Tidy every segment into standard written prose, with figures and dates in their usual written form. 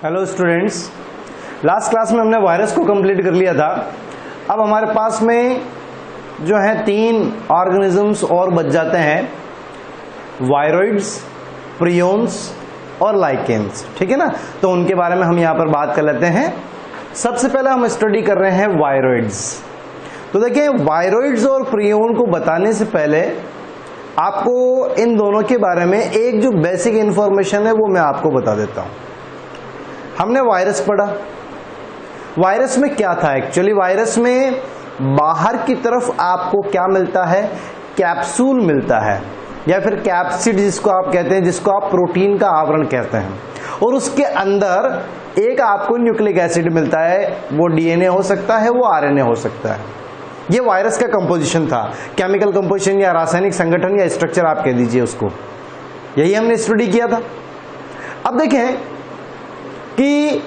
Hello students, last class में हमने virus को कंप्लीट कर लिया था। अब हमारे पास में जो है 3 ऑर्गेनिजम्स और बच जाते हैं, वायरोइड्स, प्रियोन्स और लाइकेन्स। ठीक है ना, तो उनके बारे में हम यहाँ पर बात कर लेते हैं। सबसे पहले हम स्टडी कर रहे हैं वायरोइड्स। तो देखिए, वायरोइड्स और प्रियोन को बताने से पहले आपको इन दोनों के बारे में एक जो बेसिक इंफॉर्मेशन है वो मैं आपको बता देता हूँ। हमने वायरस पढ़ा, वायरस में क्या था एक्चुअली। वायरस में बाहर की तरफ आपको क्या मिलता है, कैप्सूल मिलता है या फिर कैप्सिड जिसको आप कहते हैं, जिसको आप प्रोटीन का आवरण कहते हैं, और उसके अंदर एक आपको न्यूक्लिक एसिड मिलता है। वो डीएनए हो सकता है, वो आरएनए हो सकता है। ये वायरस का कंपोजिशन था, केमिकल कंपोजिशन या रासायनिक संगठन या स्ट्रक्चर आप कह दीजिए उसको। यही हमने स्टडी किया था। अब देखें कि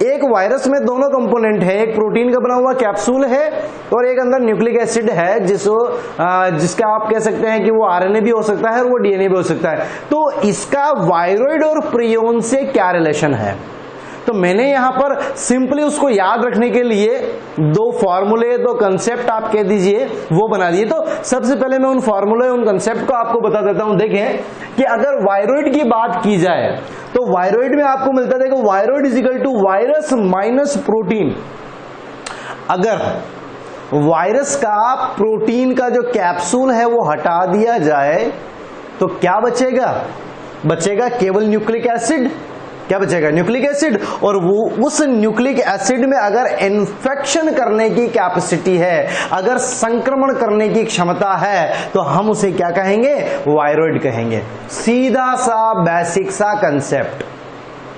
एक वायरस में दोनों कंपोनेंट है, एक प्रोटीन का बना हुआ कैप्सूल है और एक अंदर न्यूक्लिक एसिड है जिसका आप कह सकते हैं कि वो आरएनए भी हो सकता है और वो डीएनए भी हो सकता है। तो इसका वायरोइड और प्रियोन से क्या रिलेशन है, तो मैंने यहां पर सिंपली उसको याद रखने के लिए 2 फॉर्मूले, 2 कंसेप्ट आप कह दीजिए वो बना दिए। तो सबसे पहले मैं उन फॉर्मूले, उन कंसेप्ट को आपको बता देता हूं। देखें कि अगर वायरोइड की बात की जाए तो वायरोइड में आपको मिलता है, देखो, viroid is equal to virus minus protein. अगर वायरस का प्रोटीन का जो कैप्सूल है वो हटा दिया जाए तो क्या बचेगा? बचेगा केवल न्यूक्लिक एसिड। क्या बचेगा? Nucleic acid. और वो उस न्यूक्लिक एसिड में अगर इन्फेक्शन करने की कैपेसिटी है, अगर संक्रमण करने की क्षमता है, तो हम उसे क्या कहेंगे? वायरोइड कहेंगे। सीधा सा बेसिक सा कंसेप्ट,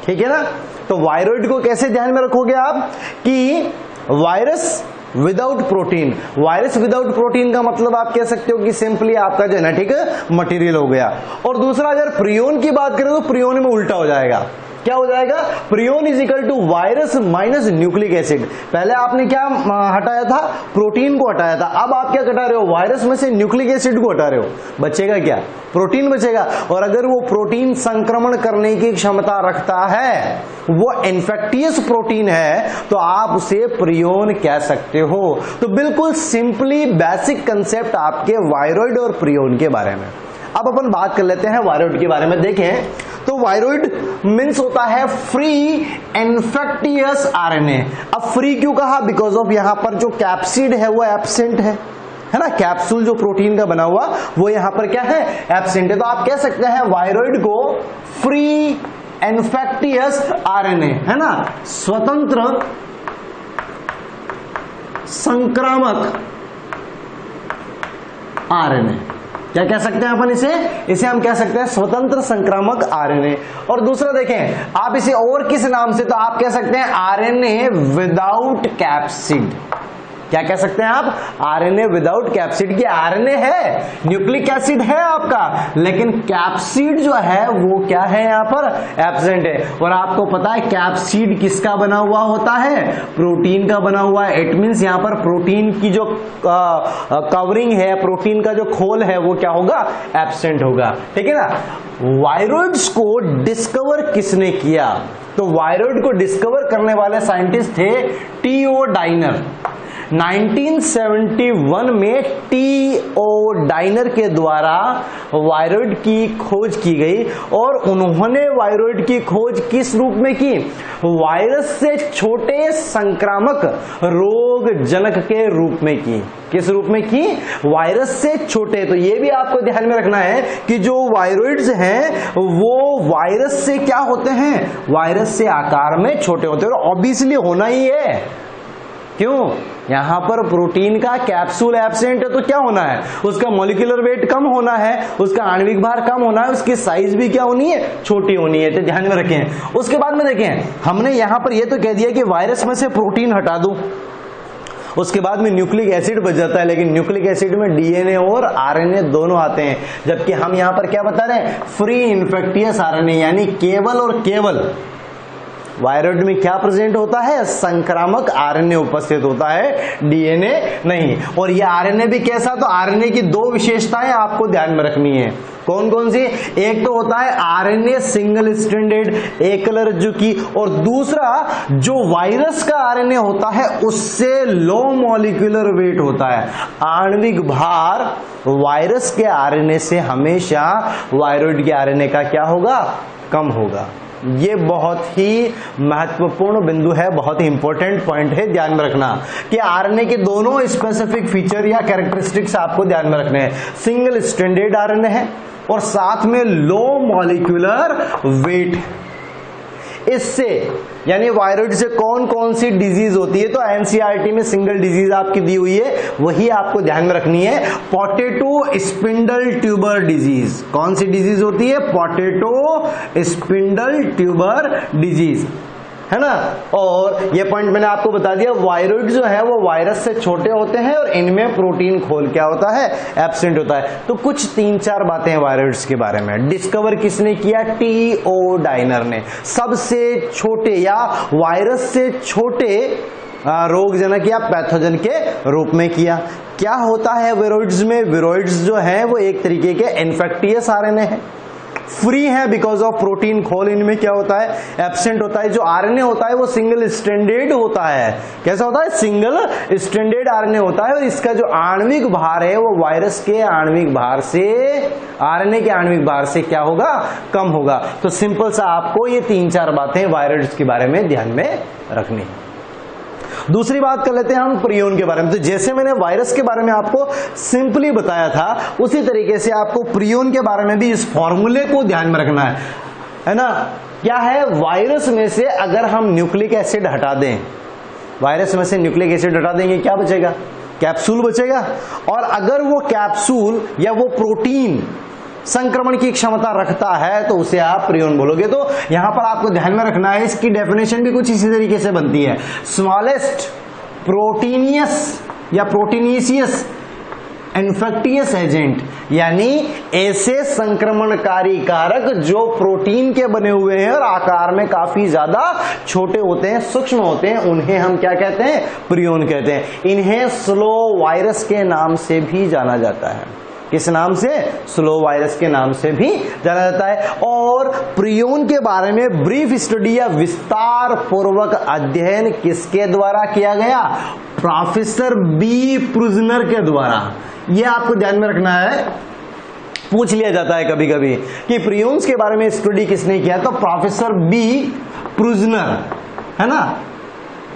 ठीक है ना। तो वायरोइड को कैसे ध्यान में रखोगे आप कि virus without protein. Virus without protein का मतलब आप कह सकते हो कि सिंपली आपका जेनेटिक मटेरियल हो गया। और दूसरा, अगर प्रियोन की बात करें तो प्रियोन में उल्टा हो जाएगा। क्या हो जाएगा? Prion is equal to virus minus nucleic acid. पहले आपने क्या हटाया था? प्रोटीन को हटाया था। अब आप क्या हटा रहे हो? वायरस में से न्यूक्लिक एसिड को हटा रहे हो। बचेगा क्या? प्रोटीन बचेगा। और अगर वो प्रोटीन संक्रमण करने की क्षमता रखता है, वो इन्फेक्टियस प्रोटीन है, तो आप उसे प्रियोन कह सकते हो। तो बिल्कुल सिंपली बेसिक कंसेप्ट आपके वायरोइड और प्रियोन के बारे में। अब अपन बात कर लेते हैं वायरोइड के बारे में। देखें तो वायरोइड मीन्स होता है फ्री इन्फेक्टियस आरएनए। अब फ्री क्यों कहा? बिकॉज ऑफ यहां पर जो कैप्सिड है वो एब्सेंट है ना। कैप्सूल जो प्रोटीन का बना हुआ वो यहां पर क्या है? एब्सेंट है। तो आप कह सकते हैं वायरोइड को फ्री इन्फेक्टियस आरएनए, है ना, स्वतंत्र संक्रामक आरएनए। क्या कह सकते हैं अपन इसे हम कह सकते हैं स्वतंत्र संक्रामक आरएनए। और दूसरा देखें आप इसे और किस नाम से, तो आप कह सकते हैं आरएनए विदाउट कैप्सिड। क्या कह सकते हैं आप? RNA without capsid. की आरएनए है, न्यूक्लिक एसिड है आपका, लेकिन कैप्सिड जो है वो क्या है? यहाँ पर एब्सेंट है। और आपको पता है कैप्सिड किसका बना हुआ होता है? प्रोटीन का बना हुआ है। इट मींस यहाँ पर प्रोटीन की जो कवरिंग है, प्रोटीन का जो खोल है, वो क्या होगा? एब्सेंट होगा। ठीक है ना। वायरोइड्स को डिस्कवर किसने किया? तो वायरोइड को डिस्कवर करने वाले साइंटिस्ट थे टी.ओ. डाइनर। 1971 में टी.ओ. डाइनर के द्वारा वायरोइड की खोज की गई। और उन्होंने वायरोइड की खोज किस रूप में की? वायरस से छोटे संक्रामक रोग जनक के रूप में की। किस रूप में की? वायरस से छोटे। तो ये भी आपको ध्यान में रखना है कि जो वायरोइड्स हैं वो वायरस से क्या होते हैं? वायरस से आकार में छोटे होते हैं। और ऑब्वियसली होना ही है। क्यों? यहां पर प्रोटीन का कैप्सूल एब्सेंट है, तो क्या होना है? उसका मॉलिक्यूलर वेट कम होना है, उसका आणविक भार कम होना है, उसकी साइज भी क्या होनी है? छोटी होनी है। तो ध्यान में रखें। उसके बाद में देखें, हमने यहां पर यह तो कह दिया कि वायरस में से प्रोटीन हटा दूं, उसके बाद में न्यूक्लिक एसिड बच जाता है। लेकिन न्यूक्लिक एसिड में डीएनए और आरएनए दोनों आते हैं, जबकि हम यहां पर क्या बता रहे हैं? फ्री इन्फेक्टियस आरएनए, यानी केवल और केवल वायरॉइड में क्या प्रेजेंट होता है? संक्रामक आरएनए उपस्थित होता है, डीएनए नहीं। और ये आरएनए भी कैसा? तो आरएनए की दो विशेषताएं आपको ध्यान में रखनी है। कौन कौन सी? एक तो होता है आरएनए सिंगल स्ट्रैंडेड, एकल रज्जु की, और दूसरा जो वायरस का आरएनए होता है उससे लो मॉलिक्यूलर वेट होता है। आणविक भार वायरस के आरएनए से हमेशा वायरॉइड के आरएनए का क्या होगा? कम होगा। ये बहुत ही महत्वपूर्ण बिंदु है, बहुत ही इंपॉर्टेंट पॉइंट है, ध्यान में रखना कि आरएनए के दोनों स्पेसिफिक फीचर या कैरेक्टरिस्टिक्स आपको ध्यान में रखने हैं। सिंगल स्ट्रैंडेड आरएनए है और साथ में लो मॉलिक्यूलर वेट। इससे यानी वायरॉइड से कौन कौन सी डिजीज होती है? तो एनसीईआरटी में सिंगल डिजीज आपकी दी हुई है, वही आपको ध्यान में रखनी है, पोटैटो स्पिंडल ट्यूबर डिजीज। कौन सी डिजीज होती है? पोटैटो स्पिंडल ट्यूबर डिजीज, है ना। और ये पॉइंट मैंने आपको बता दिया, वायरॉइड जो है वो वायरस से छोटे होते हैं और इनमें प्रोटीन खोल क्या होता है? एब्सेंट होता है। तो कुछ 3-4 बातें हैं वायरॉइड्स के बारे में। डिस्कवर किसने किया? टी.ओ. डाइनर ने। सबसे छोटे या वायरस से छोटे रोगजनक या पैथोजन के रूप में किया। क्या होता है विरोइड्स में? विरोइड्स जो है वो एक तरीके के इन्फेक्टियस आरएनए है, फ्री है बिकॉज ऑफ प्रोटीन खोल इनमें क्या होता है? एब्सेंट होता है। जो आरएनए होता है वो सिंगल स्ट्रैंडेड होता है। कैसा होता है? सिंगल स्ट्रैंडेड आरएनए होता है और इसका जो आणविक भार है वो वायरस के आणविक भार से, आरएनए के आणविक भार से क्या होगा? कम होगा। तो सिंपल सा आपको ये 3-4 बातें वायरस के बारे में ध्यान में रखनी है। दूसरी बात कर लेते हैं हम प्रियोन के बारे में। तो जैसे मैंने वायरस के बारे में आपको सिंपली बताया था, उसी तरीके से आपको प्रियोन के बारे में भी इस फॉर्मूले को ध्यान में रखना है ना। क्या है? वायरस में से अगर हम न्यूक्लिक एसिड हटा दें, वायरस में से न्यूक्लिक एसिड हटा देंगे, क्या बचेगा? कैप्सूल बचेगा। और अगर वो कैप्सूल या वो प्रोटीन संक्रमण की क्षमता रखता है तो उसे आप प्रियोन बोलोगे। तो यहां पर आपको ध्यान में रखना है, इसकी डेफिनेशन भी कुछ इसी तरीके से बनती है। स्मॉलेस्ट प्रोटीनियस या प्रोटीनियसियस इन्फेक्टियस एजेंट, यानी ऐसे संक्रमणकारी कारक जो प्रोटीन के बने हुए हैं और आकार में काफी ज्यादा छोटे होते हैं, सूक्ष्म होते हैं, उन्हें हम क्या कहते हैं? प्रियोन कहते हैं। इन्हें स्लो वायरस के नाम से भी जाना जाता है। किस नाम से? स्लो वायरस के नाम से भी जाना जाता है। और प्रियोन के बारे में ब्रीफ स्टडी या विस्तार पूर्वक अध्ययन किसके द्वारा किया गया? प्रोफेसर बी प्रुजनर के द्वारा। यह आपको ध्यान में रखना है, पूछ लिया जाता है कभी कभी कि प्रियोन्स के बारे में स्टडी किसने किया? तो प्रोफेसर बी प्रुजनर, है ना।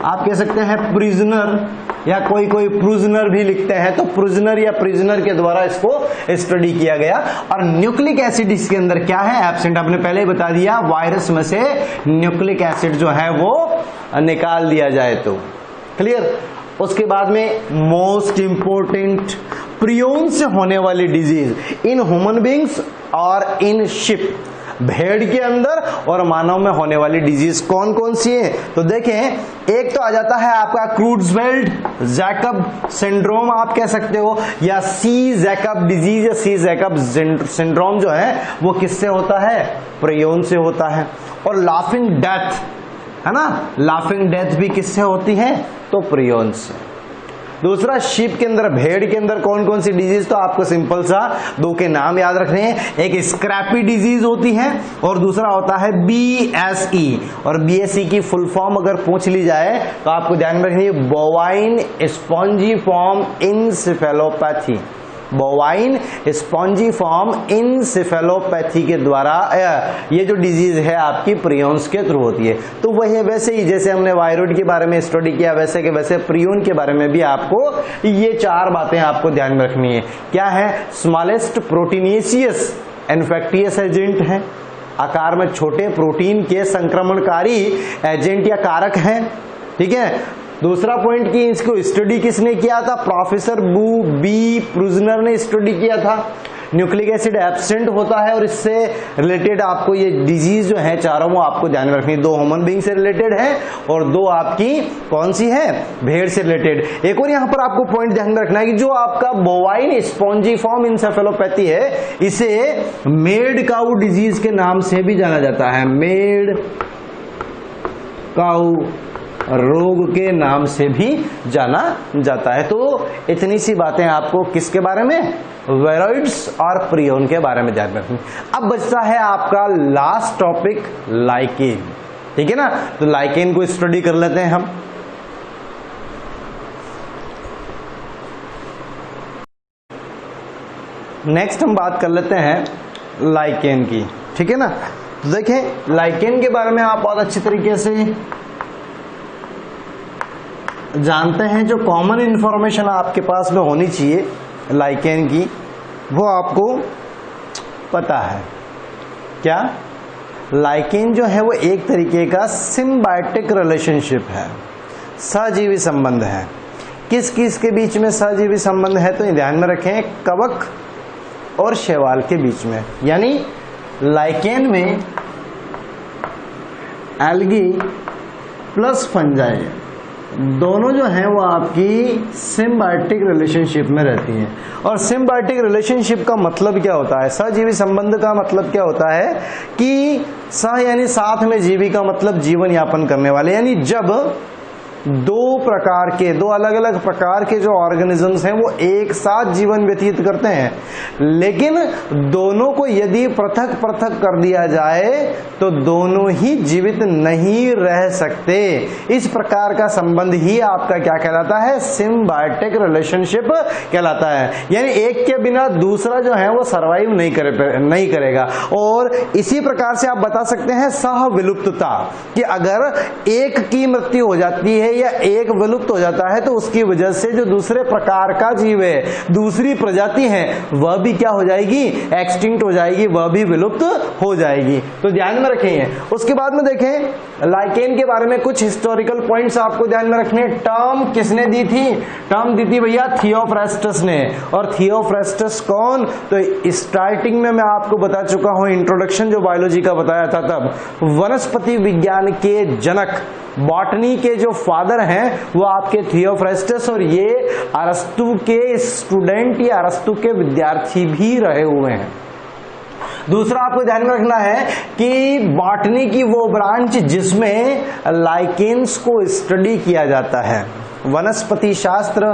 आप कह सकते हैं प्रिजनर या कोई कोई प्रुजनर भी लिखते हैं, तो प्रुजनर या प्रिजनर के द्वारा इसको स्टडी किया गया। और न्यूक्लिक एसिड इसके अंदर क्या है? एब्सेंट। आपने पहले ही बता दिया, वायरस में से न्यूक्लिक एसिड जो है वो निकाल दिया जाए तो क्लियर। उसके बाद में मोस्ट इंपोर्टेंट, प्रियोन से होने वाली डिजीज इन ह्यूमन बींग्स और इन शिप, भेड़ के अंदर और मानव में होने वाली डिजीज कौन कौन सी है? तो देखें, एक तो आ जाता है आपका क्रूड्सवेल्ड जैकब सिंड्रोम आप कह सकते हो, या सी जैकब डिजीज या सी जैकब सिंड्रोम जो है वो किससे होता है? प्रियोन से होता है। और लाफिंग डेथ, है ना, लाफिंग डेथ भी किससे होती है? तो प्रियोन से। दूसरा, शीप के अंदर, भेड़ के अंदर कौन कौन सी डिजीज? तो आपको सिंपल सा दो के नाम याद रखने हैं। एक स्क्रैपी डिजीज होती है और दूसरा होता है BSE। और BSE की फुल फॉर्म अगर पूछ ली जाए तो आपको ध्यान में रखनी है, bovine spongiform encephalopathy. Bovine spongiform encephalopathy के द्वारा ये जो डिजीज है आपकी प्रियोन्स के थ्रू होती है। तो वही वैसे ही जैसे हमने वायरॉइड के बारे में स्टडी किया, वैसे के वैसे प्रियोन के बारे में भी आपको ये 4 बातें आपको ध्यान में रखनी है। क्या है? स्मॉलेस्ट प्रोटीनियसियस इन्फेक्टियस एजेंट है, आकार में छोटे प्रोटीन के संक्रमणकारी एजेंट या कारक हैं, ठीक है। दूसरा पॉइंट की इसको स्टडी किसने किया था? प्रोफेसर बी प्रुजनर ने स्टडी किया था। न्यूक्लिक एसिड एब्सेंट होता है और इससे रिलेटेड आपको ये डिजीज जो है चारों वो आपको ध्यान में रखनी। 2 ह्यूमन बीइंग से रिलेटेड है और 2 आपकी कौन सी है? भेड़ से रिलेटेड। एक और यहां पर आपको पॉइंट ध्यान में रखना है कि जो आपका बोवाइन स्पॉन्जीफॉर्म इंसेफेलोपैथी है, इसे मेड काउ डिजीज के नाम से भी जाना जाता है। मेड काऊ रोग के नाम से भी जाना जाता है। तो इतनी सी बातें आपको किसके बारे में, वायरॉइड्स और प्रियोन के बारे में ध्यान रखनी। अब बचता है आपका लास्ट टॉपिक लाइकेन, ठीक है ना। तो लाइकेन को स्टडी कर लेते हैं हम। नेक्स्ट हम बात कर लेते हैं लाइकेन की, ठीक है ना। तो देखें लाइकेन के बारे में आप बहुत अच्छी तरीके से जानते हैं। जो कॉमन इंफॉर्मेशन आपके पास में होनी चाहिए लाइकेन की, वो आपको पता है। क्या लाइकेन जो है वो एक तरीके का सिम्बायोटिक रिलेशनशिप है, सहजीवी संबंध है। किस किस के बीच में सहजीवी संबंध है, तो ध्यान में रखें, कवक और शैवाल के बीच में। यानी लाइकेन में एल्गी प्लस फंजाई दोनों जो हैं वो आपकी सिम्बायोटिक रिलेशनशिप में रहती हैं। और सिम्बायोटिक रिलेशनशिप का मतलब क्या होता है, सहजीवी संबंध का मतलब क्या होता है कि सह यानी साथ में, जीवी का मतलब जीवन यापन करने वाले। यानी जब दो अलग अलग प्रकार के जो ऑर्गेनिजम्स हैं वो एक साथ जीवन व्यतीत करते हैं, लेकिन दोनों को यदि पृथक पृथक कर दिया जाए तो दोनों ही जीवित नहीं रह सकते। इस प्रकार का संबंध ही आपका क्या कहलाता है, सिम्बायोटिक रिलेशनशिप कहलाता है। यानी एक के बिना दूसरा जो है वो सर्वाइव नहीं करेगा। और इसी प्रकार से आप बता सकते हैं सहविलुप्तता, कि अगर एक की मृत्यु हो जाती है या एक विलुप्त हो जाता है तो उसकी वजह से जो दूसरे प्रकार का जीव है, दूसरी प्रजाति है, वह भी क्या हो जाएगी, एक्सटिंक्ट हो जाएगी, वह भी विलुप्त हो जाएगी। तो ध्यान में रखें। उसके बाद में देखें लाइकेन के बारे में कुछ हिस्टोरिकल पॉइंट्स आपको ध्यान में रखने। टर्म किसने दी थी, टर्म दी थी भैया थियोफ्रास्टस ने। और थियोफ्रास्टस कौन, तो स्टार्टिंग में मैं आपको बता चुका हूं, इंट्रोडक्शन जो बायोलॉजी का बताया था तब, वनस्पति विज्ञान के जनक, बॉटनी के जो फादर हैं वो आपके थियोफ्रास्टस, और ये अरस्तु के स्टूडेंट या अरस्तु के विद्यार्थी भी रहे हुए हैं। दूसरा आपको ध्यान में रखना है कि बॉटनी की वो ब्रांच जिसमें लाइकेन्स को स्टडी किया जाता है, वनस्पति शास्त्र,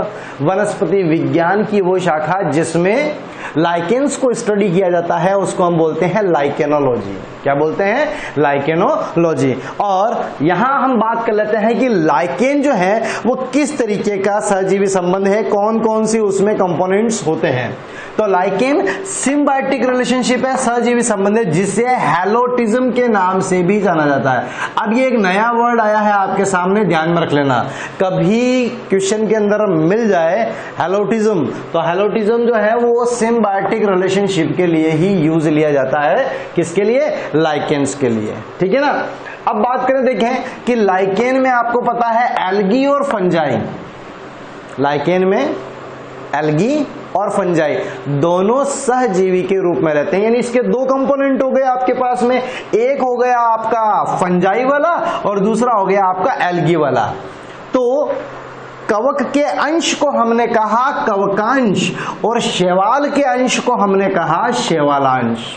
वनस्पति विज्ञान की वो शाखा जिसमें लाइकेन्स को स्टडी किया जाता है, उसको हम बोलते हैं लाइकेनोलॉजी। क्या बोलते हैं, लाइकेनोलॉजी। और यहां हम बात कर लेते हैं कि लाइकेन जो है वो किस तरीके का सहजीवी संबंध है, कौन कौन सी उसमें कंपोनेंट्स होते हैं। तो लाइकेन सिम्बायोटिक रिलेशनशिप है, सहजीवी संबंध है, जिसे हैलोटिज्म के नाम से भी जाना जाता है। अब ये एक नया वर्ड आया है आपके सामने, ध्यान में रख लेना। कभी क्वेश्चन के अंदर मिल जाए हैलोटिज्म, तो हैलोटिज्म जो है वो सिम्बायोटिक रिलेशनशिप के लिए ही यूज लिया जाता है। किसके लिए, लाइकेन्स के लिए, ठीक है ना। अब बात करें, देखें कि लाइकेन में आपको पता है एल्गी और फंजाई, लाइकेन में एल्गी और फंजाई दोनों सहजीवी के रूप में रहते हैं। यानी इसके दो कंपोनेंट हो गए आपके पास में, एक हो गया आपका फंजाई वाला और दूसरा हो गया आपका एल्गी वाला। तो कवक के अंश को हमने कहा कवकांश और शैवाल के अंश को हमने कहा शैवालांश।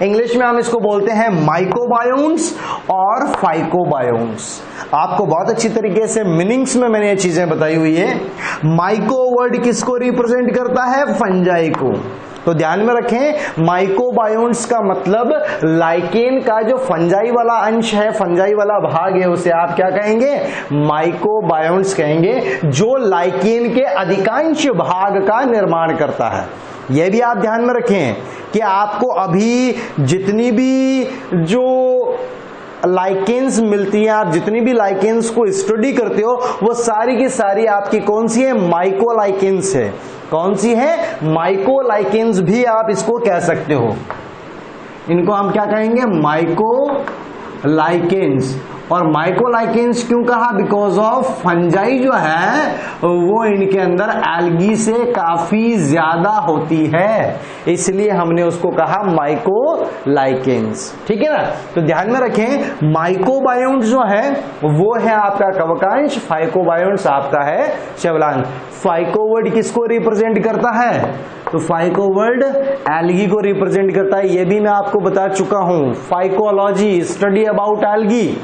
इंग्लिश में हम इसको बोलते हैं माइकोबायोन्स और फाइकोबायोन्स। आपको बहुत अच्छी तरीके से मीनिंग्स में मैंने ये चीजें बताई हुई है। माइको वर्ड किसको रिप्रेजेंट करता है, फंजाई को। तो ध्यान में रखें, माइकोबायोन्स का मतलब लाइकेन का जो फंजाई वाला अंश है, फंजाई वाला भाग है, उसे आप क्या कहेंगे, माइकोबायोन्स कहेंगे, जो लाइकेन के अधिकांश भाग का निर्माण करता है। यह भी आप ध्यान में रखें कि आपको अभी जितनी भी जो लाइकेन्स मिलती हैं, आप जितनी भी लाइकेन्स को स्टडी करते हो, वो सारी की सारी आपकी कौन सी है, माइकोलाइकेन्स है। कौन सी है, माइकोलाइकेन्स भी आप इसको कह सकते हो। इनको हम क्या कहेंगे, माइकोलाइकेन्स। और माइकोलाइकेन्स क्यों कहा, बिकॉज ऑफ फंजाई जो है वो इनके अंदर एल्गी से काफी ज्यादा होती है, इसलिए हमने उसको कहा माइकोलाइकेन्स, ठीक है ना। तो ध्यान में रखें, माइकोबायोन्स जो है वो है आपका कवकांश, फाइकोबायोन्स आपका है शैवालांश। फाइकोवर्ड किसको रिप्रेजेंट करता है, तो फाइकोवर्ड एल्गी को रिप्रेजेंट करता है। ये भी मैं आपको बता चुका हूं, फाइकोलॉजी, स्टडी अबाउट एल्गी।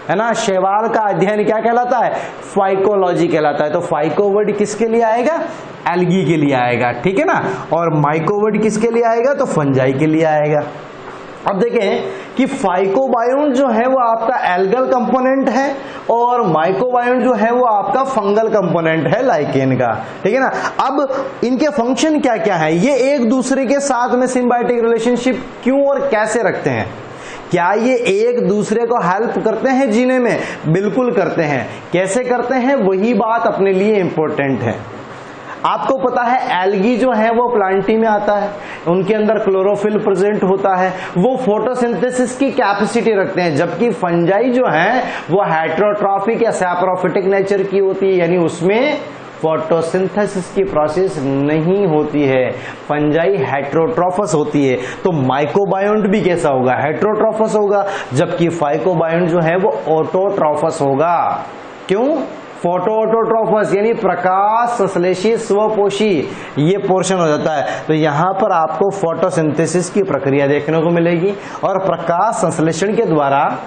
है ना। शैवाल का अध्ययन क्या कहलाता है? फाइकोलॉजी कहलाता है। तो फाइको वर्ड किसके लिए आएगा? एल्गी के लिए आएगा, ठीक है ना। और माइको वर्ड किसके लिए आएगा? तो फंजाई के लिए आएगा। अब देखें कि फाइकोबायोन्ट जो है वो आपका एल्गल कंपोनेंट है और माइकोबायोन्ट जो है वो आपका फंगल कंपोनेंट है लाइकेन का, ठीक है ना। अब इनके फंक्शन क्या क्या है? ये एक दूसरे के साथ में सिम्बायोटिक रिलेशनशिप क्यों और कैसे रखते हैं? क्या ये एक दूसरे को हेल्प करते हैं जीने में? बिल्कुल करते हैं। कैसे करते हैं? वही बात अपने लिए इंपॉर्टेंट है। आपको पता है एल्गी जो है वो प्लांटी में आता है, उनके अंदर क्लोरोफिल प्रेजेंट होता है, वो फोटोसिंथेसिस की कैपेसिटी रखते हैं, जबकि फंजाई जो है वो हेटेरोट्रॉफिक या सैप्रोफिटिक नेचर की होती है, यानी उसमें फोटोसिंथेसिस की प्रोसेस नहीं होती है। फंजाई हेटेरोट्रॉफस होती है। तो माइकोबायोन्ट भी कैसा होगा? हेटेरोट्रॉफस होगा, जबकि फाइकोबायोन्ट जो है वो ऑटोट्रॉफस होगा। क्यों? फोटो ऑटोट्रॉफस यानी प्रकाश संश्लेषी स्वपोषी, ये पोर्शन हो जाता है। तो यहां पर आपको फोटोसिंथेसिस की प्रक्रिया देखने को मिलेगी और प्रकाश संश्लेषण के द्वारा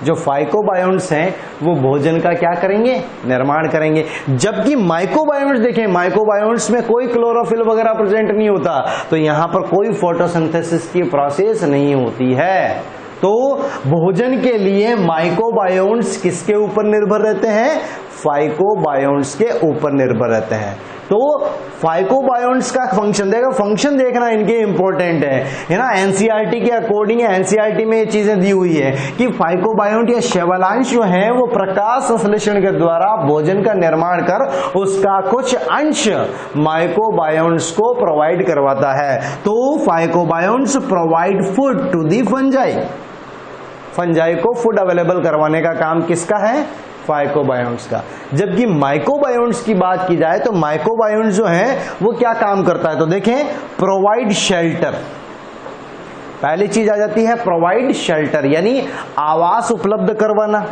जो फाइकोबायोन्ट्स हैं वो भोजन का क्या करेंगे? निर्माण करेंगे। जबकि माइकोबायोन्ट्स देखें, माइकोबायोन्ट्स में कोई क्लोरोफिल वगैरह प्रेजेंट नहीं होता, तो यहां पर कोई फोटोसिंथेसिस की प्रोसेस नहीं होती है। तो भोजन के लिए माइकोबायोन्ट्स किसके ऊपर निर्भर रहते हैं? फाइकोबायोन्ट्स के ऊपर निर्भर रहते हैं। तो फाइकोबायोन्ट्स का फंक्शन देखो, फंक्शन देखना इनके इंपॉर्टेंट है ना। एनसीईआरटी के अकॉर्डिंग, एनसीईआरटी में ये चीजें दी हुई है कि फाइकोबायोन्ट या शैवालांश जो है वो प्रकाश संश्लेषण के द्वारा भोजन का निर्माण कर उसका कुछ अंश माइकोबायोन्ट्स को प्रोवाइड करवाता है। तो phycobionts provide food to the fungi. Fungi को फूड अवेलेबल करवाने का काम किसका है? फाइकोबायोन्ट्स का। जबकि माइकोबायोन्ट्स की बात की जाए तो माइकोबायोन्ट्स जो है वो क्या काम करता है? तो देखें, प्रोवाइड शेल्टर, पहली चीज आ जाती है प्रोवाइड शेल्टर यानी आवास उपलब्ध करवाना,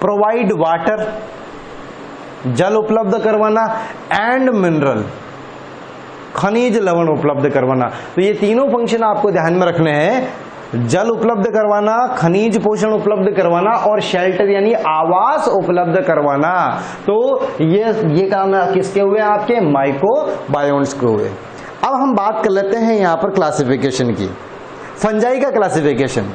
प्रोवाइड वाटर जल उपलब्ध करवाना, एंड मिनरल खनिज लवण उपलब्ध करवाना। तो ये तीनों फंक्शन आपको ध्यान में रखने हैं, जल उपलब्ध करवाना, खनिज पोषण उपलब्ध करवाना और शेल्टर यानी आवास उपलब्ध करवाना। तो ये काम किसके हुए? आपके माइकोबायोन्ट्स के हुए। अब हम बात कर लेते हैं यहां पर क्लासिफिकेशन की। फंजाई का क्लासिफिकेशन,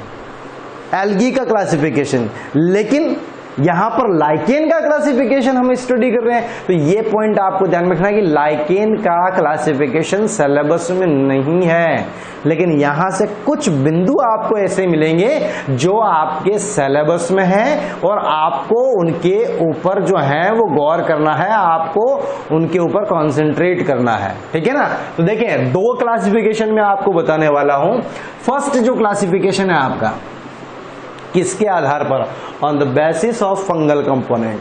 एल्गी का क्लासिफिकेशन, लेकिन यहां पर लाइकेन का क्लासिफिकेशन हम स्टडी कर रहे हैं। तो ये पॉइंट आपको ध्यान में रखना है कि लाइकेन का क्लासिफिकेशन सिलेबस में नहीं है, लेकिन यहां से कुछ बिंदु आपको ऐसे मिलेंगे जो आपके सिलेबस में है और आपको उनके ऊपर जो है वो गौर करना है, आपको उनके ऊपर कॉन्सेंट्रेट करना है, ठीक है ना। तो देखें, दो क्लासिफिकेशन में आपको बताने वाला हूं। फर्स्ट जो क्लासिफिकेशन है आपका किसके आधार पर? On the basis of fungal component,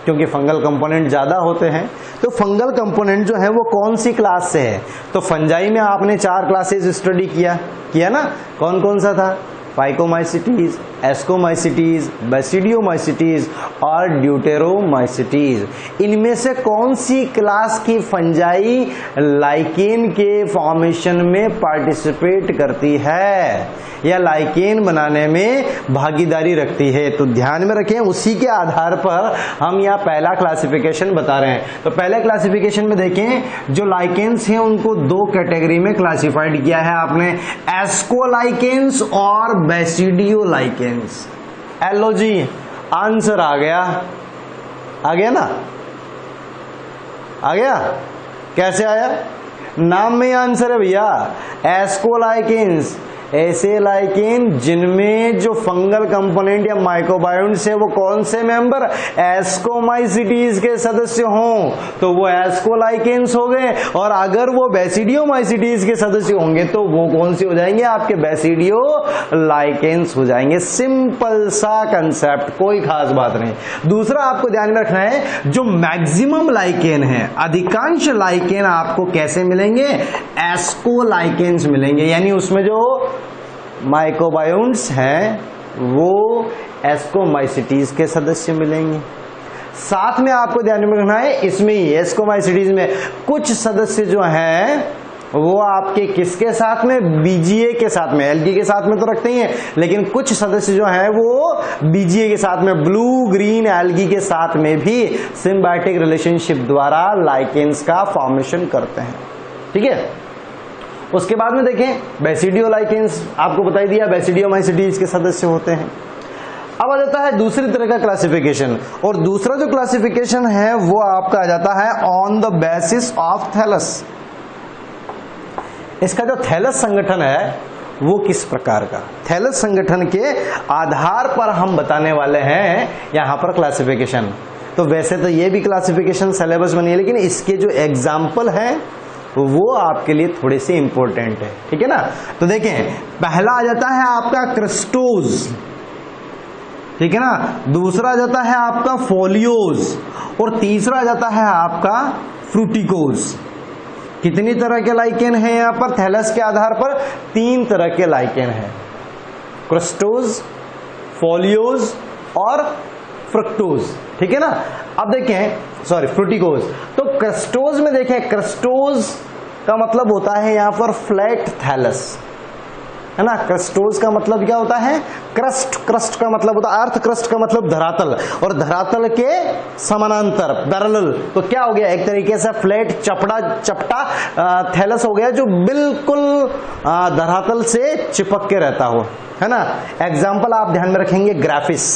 क्योंकि फंगल कंपोनेंट ज्यादा होते हैं। तो फंगल कंपोनेंट जो है वो कौन सी क्लास से है? तो फंजाई में आपने 4 क्लासेस स्टडी किया ना। कौन कौन सा था? फाइकोमाइसिटीज, एस्कोमाइसिटीज, बेसिडियोमाइसिटीज और ड्यूटेरोमाइसिटीज। इनमें से कौन सी क्लास की फंजाई लाइकेन के फॉर्मेशन में पार्टिसिपेट करती है या लाइकेन बनाने में भागीदारी रखती है? तो ध्यान में रखें, उसी के आधार पर हम यहाँ पहला क्लासिफिकेशन बता रहे हैं। तो पहले क्लासिफिकेशन में देखें, जो लाइकेन्स हैं उनको 2 कैटेगरी में क्लासिफाइड किया है आपने, एस्कोलाइकेन्स और बेसिडियोलाइकेन्स। एलो जी, आंसर आ गया ना? आ गया? कैसे आया? नाम में आंसर है भैया। एस्कोलाइकेन्स ऐसे लाइकेन जिनमें जो फंगल कंपोनेंट या माइकोबायोन्ट्स है वो कौन से मेंबर? एस्कोमाइसिटीज के सदस्य हों तो वो एस्कोलाइकेन्स हो गए, और अगर वो बेसिडियोमाइसिटीज के सदस्य होंगे तो वो कौन से हो जाएंगे? आपके बेसिडियोलाइकेन्स हो जाएंगे। सिंपल सा कंसेप्ट, कोई खास बात नहीं। दूसरा आपको ध्यान में रखना है, जो मैक्सिमम लाइकेन है, अधिकांश लाइकेन आपको कैसे मिलेंगे? एस्कोलाइकेन्स मिलेंगे, यानी उसमें जो माइकोबायोन्ट्स हैं वो एस्कोमाइसिटीज के सदस्य मिलेंगे। साथ में आपको ध्यान में रखना है, इसमें ही एस्कोमाइसिटीज में कुछ सदस्य जो हैं वो आपके किसके साथ में, बीजीए के साथ में। एल्गी के साथ में तो रखते ही हैं, लेकिन कुछ सदस्य जो है वो बीजीए के साथ में, ब्लू ग्रीन एल्गी के साथ में भी सिम्बायोटिक रिलेशनशिप द्वारा लाइकेन्स का फॉर्मेशन करते हैं। ठीक है, उसके बाद में देखें बेसिडियोलाइकेन्स, आपको बताई दिया बेसिडियोमाइसिटीज के सदस्य होते हैं। अब आ जाता है दूसरी तरह का क्लासिफिकेशन, और दूसरा जो क्लासिफिकेशन है वो आपका आ जाता है on the basis of thallus. इसका जो थैलस संगठन है वो किस प्रकार का, थैलस संगठन के आधार पर हम बताने वाले हैं यहां पर क्लासिफिकेशन। तो वैसे तो ये भी क्लासिफिकेशन सिलेबस में नहीं है, लेकिन इसके जो एग्जाम्पल है वो आपके लिए थोड़े से इंपॉर्टेंट है। ठीक है ना, तो देखें पहला आ जाता है आपका क्रिस्टोज, ठीक है ना, दूसरा आ जाता है आपका फोलियोज, और तीसरा आ जाता है आपका फ्रूटिकोज। कितनी तरह के लाइकेन है यहां पर थैलस के आधार पर, 3 तरह के लाइकेन है, क्रिस्टोज, फोलियोज और फ्रुक्टोज। ठीक है ना, अब देखें सॉरी फ्रूटिकोज। तो क्रिस्टोज में देखें, क्रिस्टोज का मतलब होता है यहां पर फ्लैट थैलस, है ना। क्रिस्टोज का मतलब क्या होता है, क्रस्ट, क्रस्ट का मतलब होता है अर्थ, क्रस्ट का मतलब धरातल, और धरातल के समानांतर पैरेलल। तो क्या हो गया, एक तरीके से फ्लैट चपटा थैलस हो गया, जो बिल्कुल धरातल से चिपक के रहता हो, है ना। एग्जाम्पल आप ध्यान में रखेंगे ग्राफिस,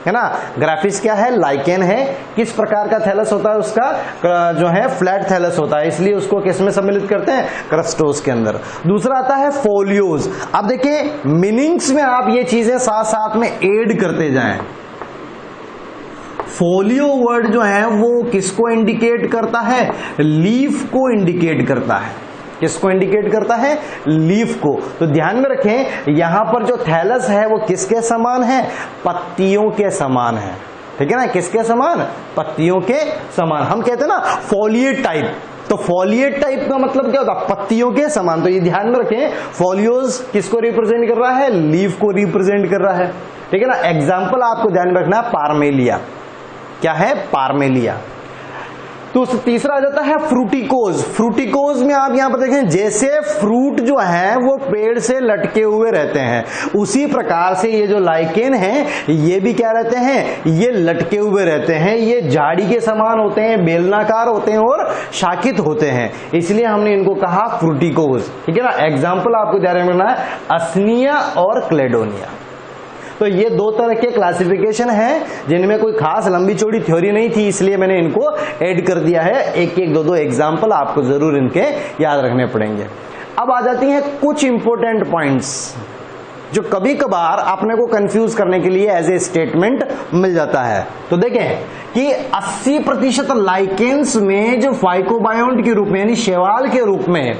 है ना। ग्राफिस क्या है, लाइकेन है। किस प्रकार का थैलस होता है उसका, जो है फ्लैट थैलस होता है, इसलिए उसको किस में सम्मिलित करते हैं, क्रस्टोस के अंदर। दूसरा आता है फोलियोज। अब देखिए मीनिंग्स में आप ये चीजें साथ साथ में ऐड करते जाएं। फोलियो वर्ड जो है वो किसको इंडिकेट करता है, लीफ को इंडिकेट करता है। किसको इंडिकेट करता है, लीफ को। तो ध्यान में रखें यहां पर जो थैलस है वो किसके समान है, पत्तियों के समान है। ठीक है ना, किसके समान, पत्तियों के समान। हम कहते हैं ना फोलिएट टाइप, तो फोलिएट टाइप का मतलब क्या होगा, पत्तियों के समान। तो ये ध्यान में रखें, फोलियोज किसको रिप्रेजेंट कर रहा है, लीफ को रिप्रेजेंट कर रहा है। ठीक है ना, एग्जाम्पल आपको ध्यान में रखना है पार्मेलिया, क्या है, पार्मेलिया। तो तीसरा आ जाता है फ्रूटिकोज। फ्रूटिकोज में आप यहां पर देखें, जैसे फ्रूट जो है वो पेड़ से लटके हुए रहते हैं, उसी प्रकार से ये जो लाइकेन है ये भी क्या रहते हैं, ये लटके हुए रहते हैं। ये झाड़ी के समान होते हैं, बेलनाकार होते हैं और शाखित होते हैं, इसलिए हमने इनको कहा फ्रूटिकोज। ठीक है ना, एग्जाम्पल आपको ध्यान में रखना है असनिया और क्लेडोनिया। तो ये 2 तरह के क्लासिफिकेशन हैं, जिनमें कोई खास लंबी चौड़ी थ्योरी नहीं थी, इसलिए मैंने इनको ऐड कर दिया है। एक एक 2 एग्जाम्पल आपको जरूर इनके याद रखने पड़ेंगे। अब आ जाती हैं कुछ इंपॉर्टेंट पॉइंट्स जो कभी कभार अपने को कंफ्यूज करने के लिए एज ए स्टेटमेंट मिल जाता है। तो देखें कि 80% लाइकेन्स में जो फाइकोबायोन्ट के रूप में यानी शैवाल के रूप में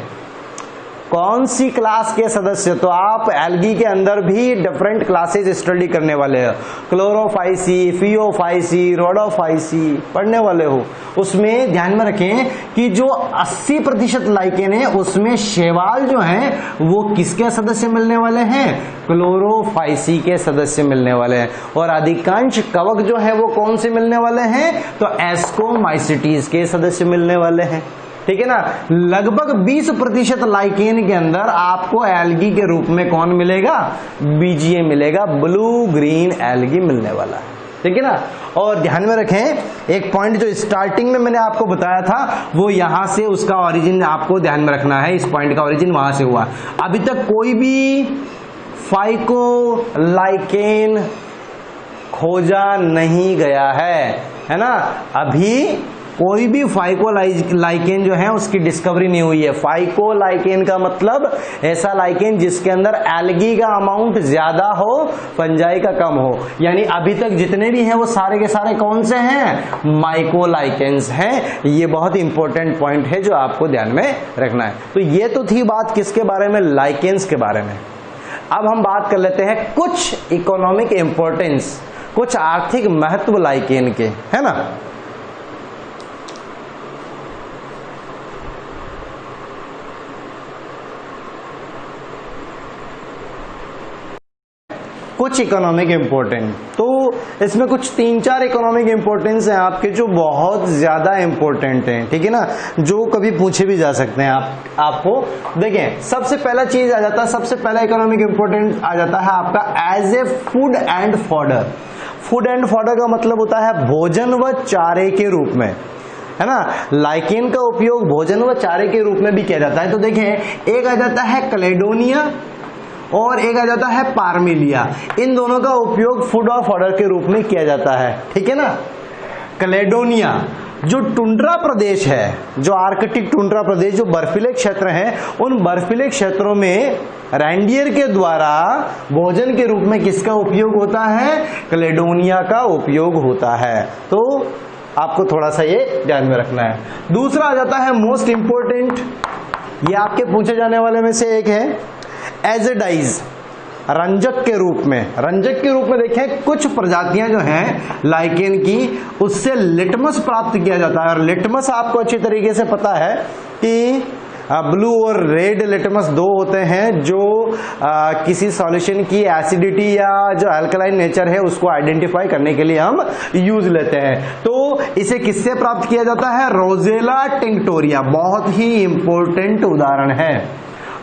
कौन सी क्लास के सदस्य, तो आप एल्गी के अंदर भी डिफरेंट क्लासेस स्टडी करने वाले हो, क्लोरोफाइसी, फियोफाइसी, रोडोफाइसी पढ़ने वाले हो। उसमें ध्यान में रखें कि जो 80% लाइकेन है उसमें शैवाल जो है वो किसके सदस्य मिलने वाले हैं, क्लोरोफाइसी के सदस्य मिलने वाले हैं, और अधिकांश कवक जो है वो कौन से मिलने वाले हैं, तो एस्कोमाइसिटीज के सदस्य मिलने वाले हैं। ठीक है ना, लगभग 20% लाइकेन के अंदर आपको एल्गी के रूप में कौन मिलेगा, बीजीए मिलेगा, ब्लू ग्रीन एल्गी मिलने वाला है। ठीक है ना, और ध्यान में रखें एक पॉइंट जो स्टार्टिंग में मैंने आपको बताया था वो यहां से उसका ओरिजिन आपको ध्यान में रखना है, इस पॉइंट का ओरिजिन वहां से हुआ। अभी तक कोई भी फाइको लाइकेन खोजा नहीं गया है ना, अभी कोई भी फाइकोलाइकेन जो है उसकी डिस्कवरी नहीं हुई है। फाइकोलाइकेन का मतलब ऐसा लाइकेन जिसके अंदर एल्गी का अमाउंट ज्यादा हो, फंजाई का कम हो, यानी अभी तक जितने भी हैं वो सारे के सारे कौन से हैं, माइकोलाइकेन्स हैं। ये बहुत इंपॉर्टेंट पॉइंट है जो आपको ध्यान में रखना है। तो ये तो थी बात किसके बारे में, लाइकेन्स के बारे में। अब हम बात कर लेते हैं कुछ इकोनॉमिक इंपॉर्टेंस, कुछ आर्थिक महत्व लाइकेन के, है ना। कुछ इकोनॉमिक इंपोर्टेंट। तो इसमें कुछ 3-4 इकोनॉमिक इंपोर्टेंस हैं आपके जो बहुत ज्यादा इंपोर्टेंट हैं, ठीक है ना, जो कभी पूछे भी जा सकते हैं आपको। देखें, सबसे पहला चीज आ जाता है, सबसे पहला इकोनॉमिक इंपोर्टेंट आ जाता है आपका as a food and fodder. Food and fodder का मतलब होता है भोजन व चारे के रूप में, है ना। लाइकेन का उपयोग भोजन व चारे के रूप में भी किया जाता है। तो देखें, एक आ जाता है क्लेडोनिया और एक आ जाता है पार्मेलिया। इन दोनों का उपयोग फूड और फॉडर के रूप में किया जाता है, ठीक है ना। क्लेडोनिया जो टुंड्रा प्रदेश है, जो आर्कटिक टुंड्रा प्रदेश, जो बर्फीले क्षेत्र हैं, उन बर्फीले क्षेत्रों में रेंडियर के द्वारा भोजन के रूप में किसका उपयोग होता है? क्लेडोनिया का उपयोग होता है। तो आपको थोड़ा सा ये ध्यान में रखना है। दूसरा आ जाता है मोस्ट इंपोर्टेंट, ये आपके पूछे जाने वाले में से एक है एजेडाइज, रंजक के रूप में। रंजक के रूप में देखें, कुछ प्रजातियां जो हैं लाइकेन की, उससे लिटमस प्राप्त किया जाता है। और लिटमस आपको अच्छी तरीके से पता है कि ब्लू और रेड लिटमस दो होते हैं जो किसी सॉल्यूशन की एसिडिटी या जो अल्कलाइन नेचर है उसको आइडेंटिफाई करने के लिए हम यूज लेते हैं। तो इसे किससे प्राप्त किया जाता है? रोजेला टिंक्टोरिया, बहुत ही इंपॉर्टेंट उदाहरण है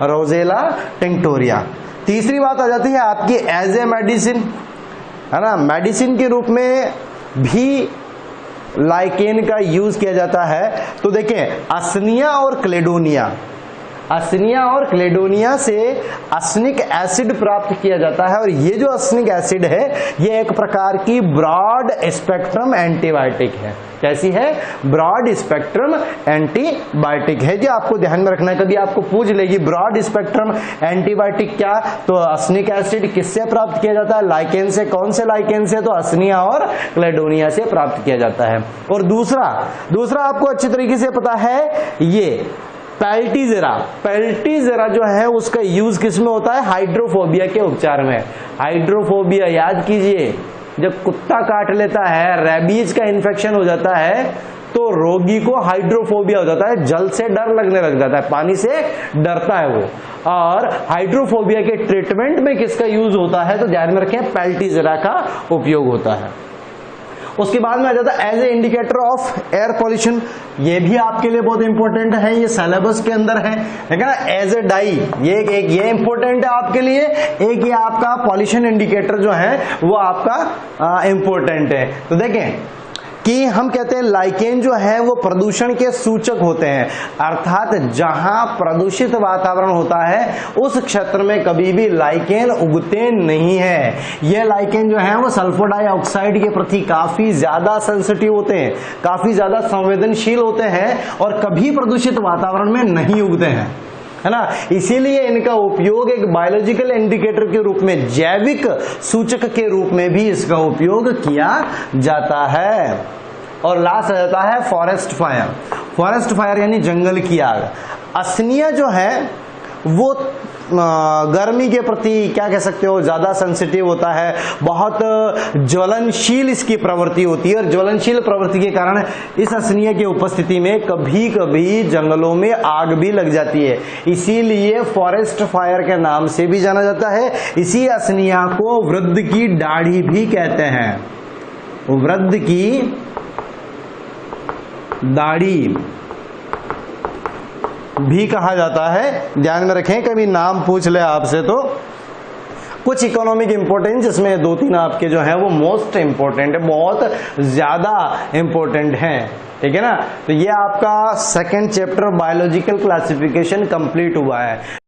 रोजेला टिंक्टोरिया। तीसरी बात आ जाती है आपकी एज ए मेडिसिन, है ना। मेडिसिन के रूप में भी लाइकेन का यूज किया जाता है। तो देखें, असनिया और क्लेडोनिया, असनिया और क्लेडोनिया से असनिक एसिड प्राप्त किया जाता है। और ये जो असनिक एसिड है ये एक प्रकार की ब्रॉड स्पेक्ट्रम एंटीबायोटिक है। कैसी है? ब्रॉड स्पेक्ट्रम एंटीबायोटिक है। जो आपको ध्यान में रखना है, कभी आपको पूछ लेगी ब्रॉड स्पेक्ट्रम एंटीबायोटिक क्या, तो असनिक एसिड किससे प्राप्त किया जाता है? लाइकेन से। कौन से लाइकेन से? तो असनिया और क्लेडोनिया से प्राप्त किया जाता है। और दूसरा आपको अच्छी तरीके से पता है, ये पेल्टीजेरा। पेल्टीजेरा जो है उसका यूज किस में होता है? हाइड्रोफोबिया के उपचार में। हाइड्रोफोबिया याद कीजिए, जब कुत्ता काट लेता है, रेबीज का इन्फेक्शन हो जाता है, तो रोगी को हाइड्रोफोबिया हो जाता है, जल से डर लगने लग जाता है, पानी से डरता है वो। और हाइड्रोफोबिया के ट्रीटमेंट में किसका यूज होता है? तो ध्यान में रखें, पेल्टीजेरा का उपयोग होता है। उसके बाद में आ जाता है as a indicator of air pollution. ये भी आपके लिए बहुत इंपॉर्टेंट है, ये सिलेबस के अंदर है, ठीक है ना। एज ए डाई, ये इंपॉर्टेंट है आपके लिए। एक ये आपका पॉल्यूशन इंडिकेटर जो है वो आपका इंपॉर्टेंट है। तो देखें कि हम कहते हैं लाइकेन जो है वो प्रदूषण के सूचक होते हैं, अर्थात जहां प्रदूषित वातावरण होता है उस क्षेत्र में कभी भी लाइकेन उगते नहीं है। ये लाइकेन जो है वो सल्फर डाइऑक्साइड के प्रति काफी ज्यादा सेंसिटिव होते हैं, काफी ज्यादा संवेदनशील होते हैं और कभी प्रदूषित वातावरण में नहीं उगते हैं, है ना। इसीलिए इनका उपयोग एक बायोलॉजिकल इंडिकेटर के रूप में, जैविक सूचक के रूप में भी इसका उपयोग किया जाता है। और लास्ट आ जाता है फॉरेस्ट फायर। फॉरेस्ट फायर यानी जंगल की आग। असनिया जो है वो गर्मी के प्रति क्या कह सकते हो, ज्यादा सेंसिटिव होता है, बहुत ज्वलनशील इसकी प्रवृत्ति होती है। और ज्वलनशील प्रवृत्ति के कारण इस असनिया की उपस्थिति में कभी कभी जंगलों में आग भी लग जाती है, इसीलिए फॉरेस्ट फायर के नाम से भी जाना जाता है। इसी असनिया को वृद्ध की दाढ़ी भी कहते हैं, वृद्ध की दाढ़ी भी कहा जाता है। ध्यान में रखें, कभी नाम पूछ ले आपसे तो। कुछ इकोनॉमिक इंपोर्टेंस, जिसमें 2-3 आपके जो है वो मोस्ट इंपोर्टेंट है, बहुत ज्यादा इंपोर्टेंट है, ठीक है ना। तो ये आपका second chapter biological classification complete हुआ है।